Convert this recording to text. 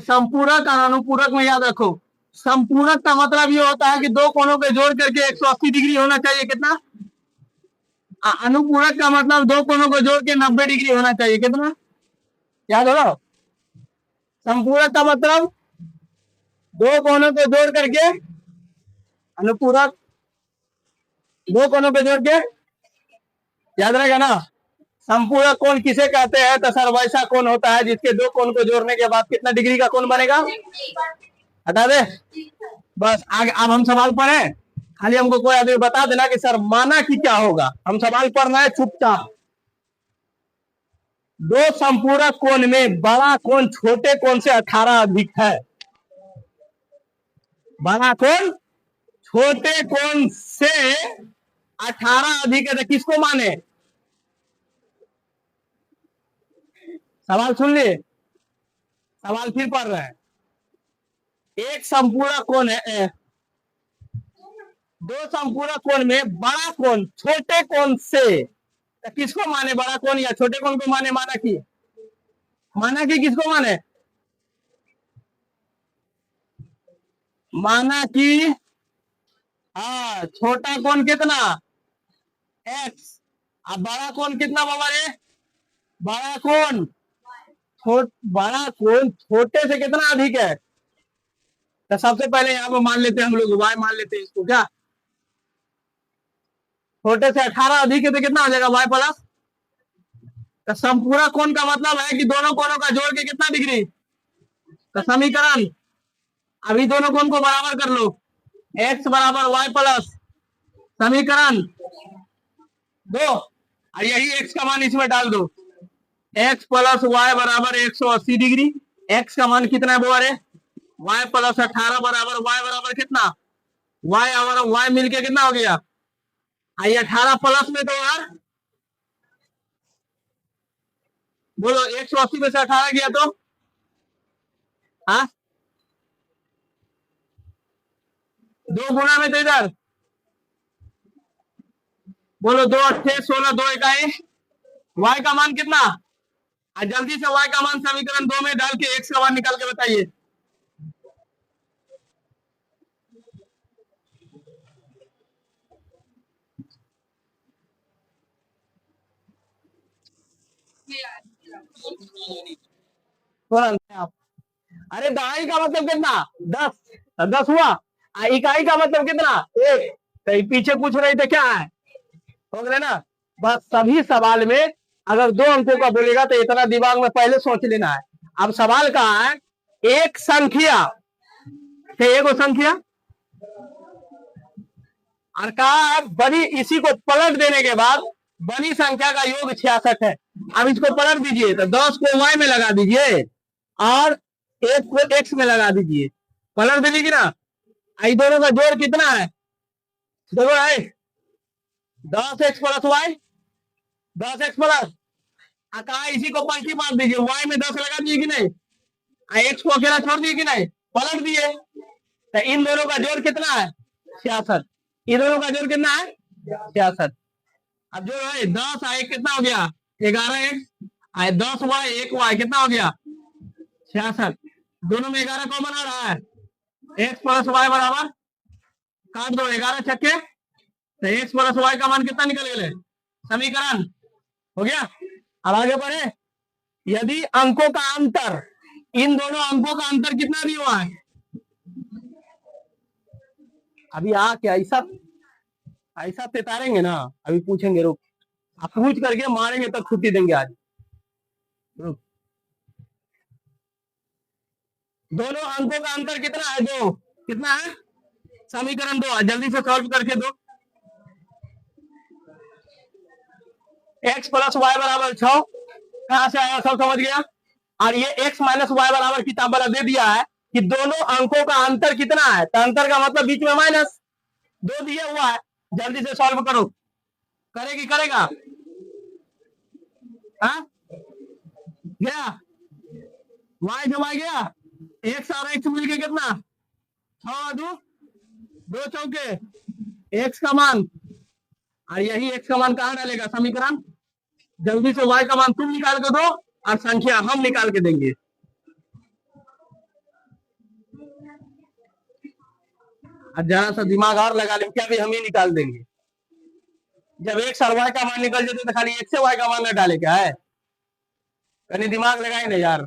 संपूरक और अनुपूरक में याद रखो। संपूरक का मतलब ये होता है कि दो कोणों के जोड़ करके 180 डिग्री होना चाहिए। कितना? अनुपूरक का मतलब दो कोणों को जोड़ के 90 डिग्री होना चाहिए। कितना? याद हो? संपूरक का मतलब दो कोणों को जोड़ करके, अनुपूरक दो कोणों को जोड़ के, याद रहेगा ना। संपूरक कोण किसे कहते हैं? तो सर वैसा कोण होता है जिसके दो कोण को जोड़ने के बाद कितना डिग्री का कोण बनेगा? हटा दे बस। आगे अब हम सवाल पढ़े, खाली हमको कोई आदमी बता देना कि सर माना कि क्या होगा। हम सवाल पढ़ना है चुपचाप। दो संपूरक कोण में बड़ा कोण छोटे कोण से 18 अधिक है। बड़ा कोण छोटे कोण से 18 अधिक है तो किसको माने? सवाल सुन लिए, सवाल फिर पढ़ रहे हैं। एक संपूरक कोण है, दो संपूरक कोण में बड़ा कोण छोटे कोण से, तो किसको माने? बड़ा कोण या छोटे कोण को माने? माना कि किसको माने? माना कि हाँ, छोटा कोण कितना? x। अब बड़ा कोण कितना बाबा रे? बड़ा कोण छोटे से कितना अधिक है? तो सबसे पहले यहाँ पे मान लेते हैं हम लोग y, मान लेते हैं इसको। क्या छोटे से 18 अधिक है तो कितना हो जाएगा? y plus. तो संपूरक कोण का मतलब है कि दोनों कोणों का जोड़ के कितना डिग्री? तो समीकरण, अभी दोनों कोण को बराबर कर लो। x बराबर y प्लस समीकरण 2, और यही x का मान इसमें डाल दो। x प्लस y बराबर 180 डिग्री। x का मान कितना है वो? अरे y प्लस 18 बराबर y बराबर कितना? y और y मिलके कितना हो गया? ये 18 प्लस में तो यार बोलो 180 में से 18 गया तो हाँ, दो गुना में तो इधर बोलो 2 8 16, 2 इकाई y का मान कितना? जल्दी से y का मान समीकरण 2 में डाल के x का मान निकाल के बताइए। अरे दहाई का मतलब कितना? 10। 10 हुआ। इकाई का मतलब कितना? 1। तो पीछे पूछ रहे थे क्या है? हो गए ना। बस सभी सवाल में अगर 2 अंकों का बोलेगा तो इतना दिमाग में पहले सोच लेना है। अब सवाल कहा है एक संख्या, एक संख्या और कहा बड़ी, इसी को पलट देने के बाद बड़ी संख्या का योग 66 है। अब इसको पलट दीजिए तो 10 को y में लगा दीजिए और 1 को x में लगा दीजिए। पलट दीजिए कि ना। दोनों का जोड़ कितना है? देखो है 10x plus y, 10x plus कहा इसी को पलटी मार दीजिए, y में 10 लगा दीजिए कि नहीं, x को अकेला छोड़ दिए कि नहीं, पलट दिए। तो इन दोनों का जोड़ कितना है? 66। इन दोनों का जोड़ कितना है? 66। अब जो है 10 आए कितना हो गया? 11x आए 10y 1y कितना हो गया? 66। दोनों में 11 कॉमन आ रहा है। x प्लस y बराबर काट दो 11 छक्के, तो x प्लस y का मान कितना निकल गया? समीकरण हो गया। अब आगे बढ़े। यदि अंकों का अंतर, इन दोनों अंकों का अंतर कितना भी हुआ है? अभी क्या ऐसा तेतारेंगे ना, अभी पूछेंगे, रुक। आप पूछ करके मारेंगे तो छुट्टी देंगे आज। रुक। दोनों अंकों का अंतर कितना है? 2। कितना है? समीकरण 2 जल्दी से सॉल्व करके दो। x प्लस वाई बराबर 6 कहां से आया? सब समझ गया। और ये x माइनस वाई बराबर कितना बड़ा दे दिया है कि दोनों अंकों का अंतर कितना है, तो अंतर का मतलब बीच में माइनस 2 दिया हुआ है। जल्दी से सॉल्व करो। करेगी? करेगा? हाँ गया y जमा गया, x और x मिल के कितना? 6 2 चौके x का मान, और यही x का मान कहां डालेगा? समीकरण। जल्दी से y का मान तुम निकाल के दो और संख्या हम निकाल के देंगे। अब जरा सा दिमाग और लगा लें, क्या भी हम ही निकाल देंगे। जब एक साल वाई का मान निकल जाते तो खाली एक से वाई का मान न डाले क्या है, कहीं दिमाग लगाए ना यार।